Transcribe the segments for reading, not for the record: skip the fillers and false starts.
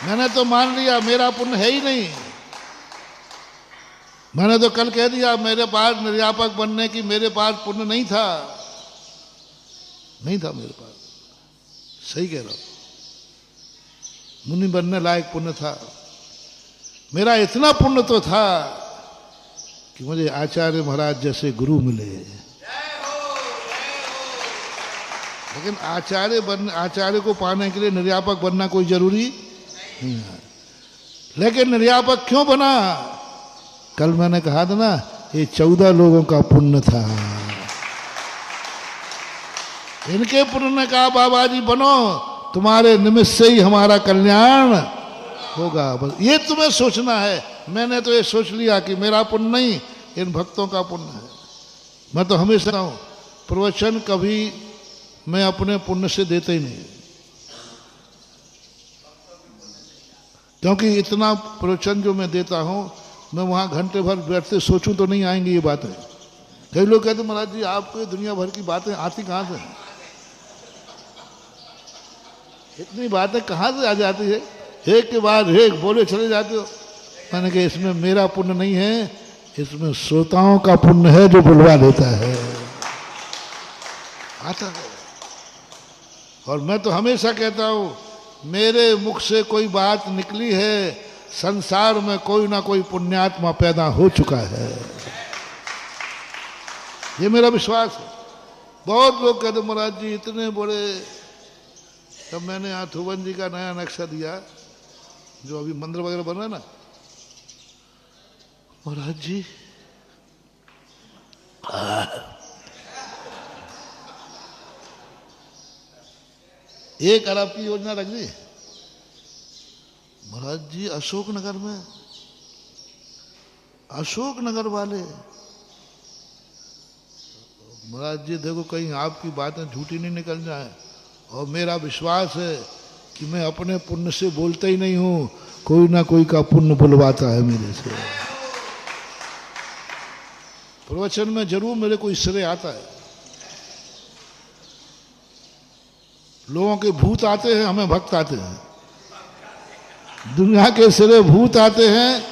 मैंने तो मान लिया मेरा पुण्य है ही नहीं। मैंने तो कल कह दिया मेरे पास निर्यापक बनने की मेरे पास पुण्य नहीं था, नहीं था मेरे पास। सही कह रहा हूं, मुनि बनने लायक पुण्य था। मेरा इतना पुण्य तो था कि मुझे आचार्य महाराज जैसे गुरु मिले। लेकिन आचार्य को पाने के लिए निर्यापक बनना कोई जरूरी नहीं है। लेकिन निर्यापक क्यों बना? कल मैंने कहा था ना, ये 14 लोगों का पुण्य था। इनके पुण्य ने कहा बाबा जी बनो, तुम्हारे निमित्त से ही हमारा कल्याण होगा। बस ये तुम्हें सोचना है। मैंने तो ये सोच लिया कि मेरा पुण्य नहीं, इन भक्तों का पुण्य है। मैं तो हमेशा हूं, प्रवचन कभी मैं अपने पुण्य से देता ही नहीं, क्योंकि इतना प्रवचन जो मैं देता हूं, मैं वहां घंटे भर बैठते सोचूं तो नहीं आएंगी ये बातें। कई लोग कहते महाराज जी आपको दुनिया भर की बातें आती कहां से? इतनी बातें कहां से आ जाती है? एक के बाद एक बोले चले जाते हो। मैंने कहा इसमें मेरा पुण्य नहीं है, इसमें श्रोताओं का पुण्य है जो बुलवा लेता है, आता है। और मैं तो हमेशा कहता हूं, मेरे मुख से कोई बात निकली है, संसार में कोई ना कोई पुण्यात्मा पैदा हो चुका है, ये मेरा विश्वास है। बहुत लोग कहते महाराज जी इतने बड़े, तब मैंने यहाँ थुवन जी का नया नक्शा दिया जो अभी मंदिर वगैरह बन रहा है ना, महाराज जी एक अरब की योजना रख दी महाराज जी। अशोकनगर में, अशोकनगर वाले, महाराज जी देखो कहीं आपकी बातें झूठी नहीं निकल जाए। और मेरा विश्वास है कि मैं अपने पुण्य से बोलता ही नहीं हूं, कोई ना कोई का पुण्य बुलवाता है मेरे से। प्रवचन में जरूर मेरे को इससे आता है। लोगों के भूत आते हैं, हमें भक्त आते हैं। दुनिया के सिरे भूत आते हैं,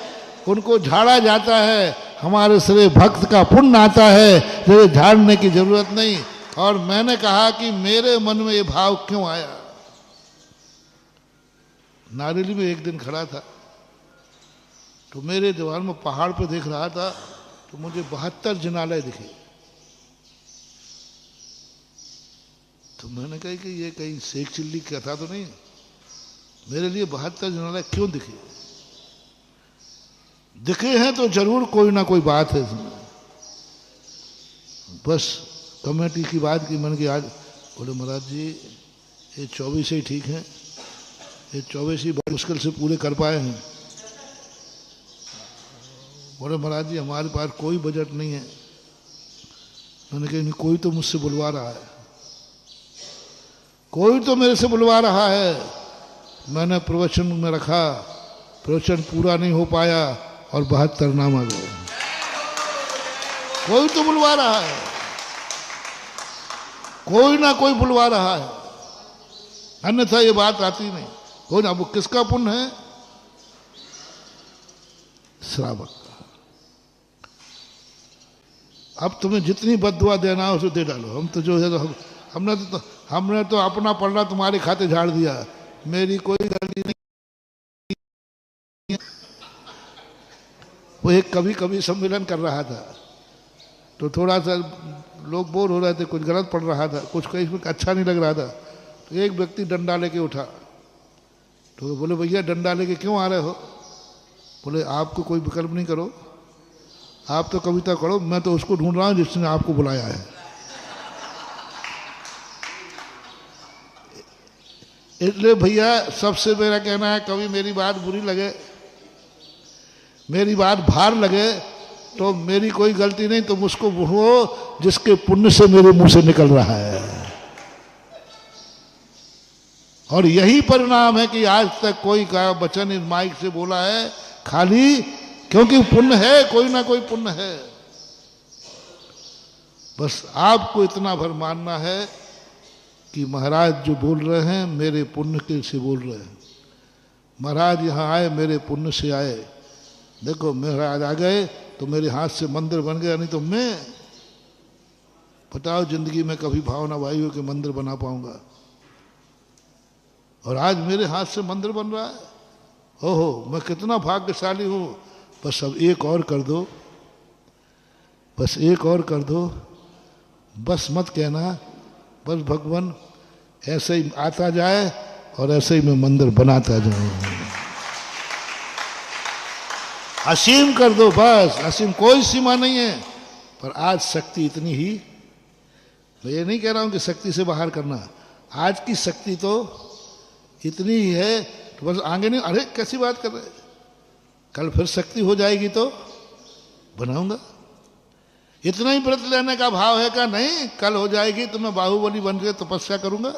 उनको झाड़ा जाता है, हमारे सिरे भक्त का पुण्य आता है, जिसे झाड़ने की जरूरत नहीं। और मैंने कहा कि मेरे मन में ये भाव क्यों आया। नारेली में एक दिन खड़ा था, तो मेरे दीवार में पहाड़ पे देख रहा था, तो मुझे 72 जिनालय दिखे। तो मैंने कहा कि ये कहीं शेख चिल्ली की कथा तो नहीं, मेरे लिए 72 जिनालय क्यों दिखे? दिखे हैं तो जरूर कोई ना कोई बात है इसमें। बस कमेटी की बात की, मैंने कहा आज, बोले महाराज जी ये 24 ही ठीक हैं, ये 24 ही बड़ी मुश्किल से पूरे कर पाए हैं। बोले महाराज जी हमारे पास कोई बजट नहीं है। मैंने कहा नहीं, कोई तो मुझसे बुलवा रहा है, कोई तो मेरे से बुलवा रहा है। मैंने प्रवचन में रखा, प्रवचन पूरा नहीं हो पाया और 72 नाम आ गए। कोई तो बुलवा रहा है, कोई ना कोई बुलवा रहा है, अन्यथा ये बात आती नहीं। कोई ना, वो किसका पुण्य है? श्रावक का। अब तुम्हें जितनी बद्दुआ देना हो उसे दे डालो। हम तो जो है तो हमने तो अपना पलड़ा तुम्हारे खाते झाड़ दिया, मेरी कोई गलती नहीं। वो एक कभी कभी सम्मेलन कर रहा था, तो थोड़ा सा लोग बोर हो रहे थे, कुछ गलत पढ़ रहा था, कुछ कहीं इसमें अच्छा नहीं लग रहा था। तो एक व्यक्ति डंडा लेके उठा, तो बोले भैया डंडा लेके क्यों आ रहे हो? बोले आपको कोई विकल्प नहीं, करो आप तो कविता करो, मैं तो उसको ढूंढ रहा हूं जिसने आपको बुलाया है। इसलिए भैया सबसे मेरा कहना है, कभी मेरी बात बुरी लगे, मेरी बात भार लगे, तो मेरी कोई गलती नहीं, तुम उसको वो जिसके पुण्य से मेरे मुंह से निकल रहा है। और यही परिणाम है कि आज तक कोई का वचन इस माइक से बोला है, खाली क्योंकि पुण्य है, कोई ना कोई पुण्य है। बस आपको इतना भर मानना है कि महाराज जो बोल रहे हैं मेरे पुण्य के से बोल रहे हैं। महाराज यहाँ आए, मेरे पुण्य से आए, देखो महाराज आ गए तो मेरे हाथ से मंदिर बन गया, नहीं तो मैं बताओ जिंदगी में कभी भावना वायु के मंदिर बना पाऊंगा। और आज मेरे हाथ से मंदिर बन रहा है, ओहो मैं कितना भाग्यशाली हूं। बस अब एक और कर दो, बस एक और कर दो, बस मत कहना, बस भगवान ऐसे ही आता जाए और ऐसे ही मैं मंदिर बनाता जाऊं। असीम कर दो, बस असीम, कोई सीमा नहीं है। पर आज शक्ति इतनी ही, मैं ये नहीं कह रहा हूं कि शक्ति से बाहर करना, आज की शक्ति तो इतनी ही है, तो बस आगे नहीं। अरे कैसी बात कर रहे, कल फिर शक्ति हो जाएगी तो बनाऊंगा। इतना ही व्रत लेने का भाव है क्या? नहीं, कल हो जाएगी तो मैं बाहुबली बन के तपस्या करूंगा।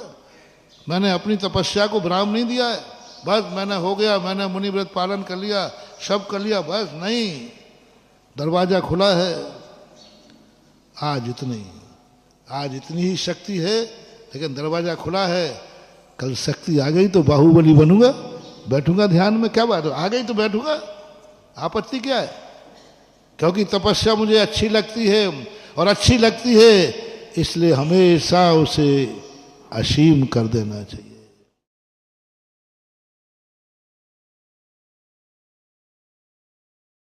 मैंने अपनी तपस्या को विराम नहीं दिया है, बस मैंने हो गया, मैंने मुनि व्रत पालन कर लिया, सब कर लिया, बस नहीं, दरवाजा खुला है। आज इतनी ही शक्ति है, लेकिन दरवाजा खुला है। कल शक्ति आ गई तो बाहुबली बनूंगा, बैठूंगा ध्यान में, क्या बात है, आ गई तो बैठूंगा, आपत्ति क्या है? क्योंकि तपस्या मुझे अच्छी लगती है, और अच्छी लगती है इसलिए हमेशा उसे असीम कर देना चाहिए।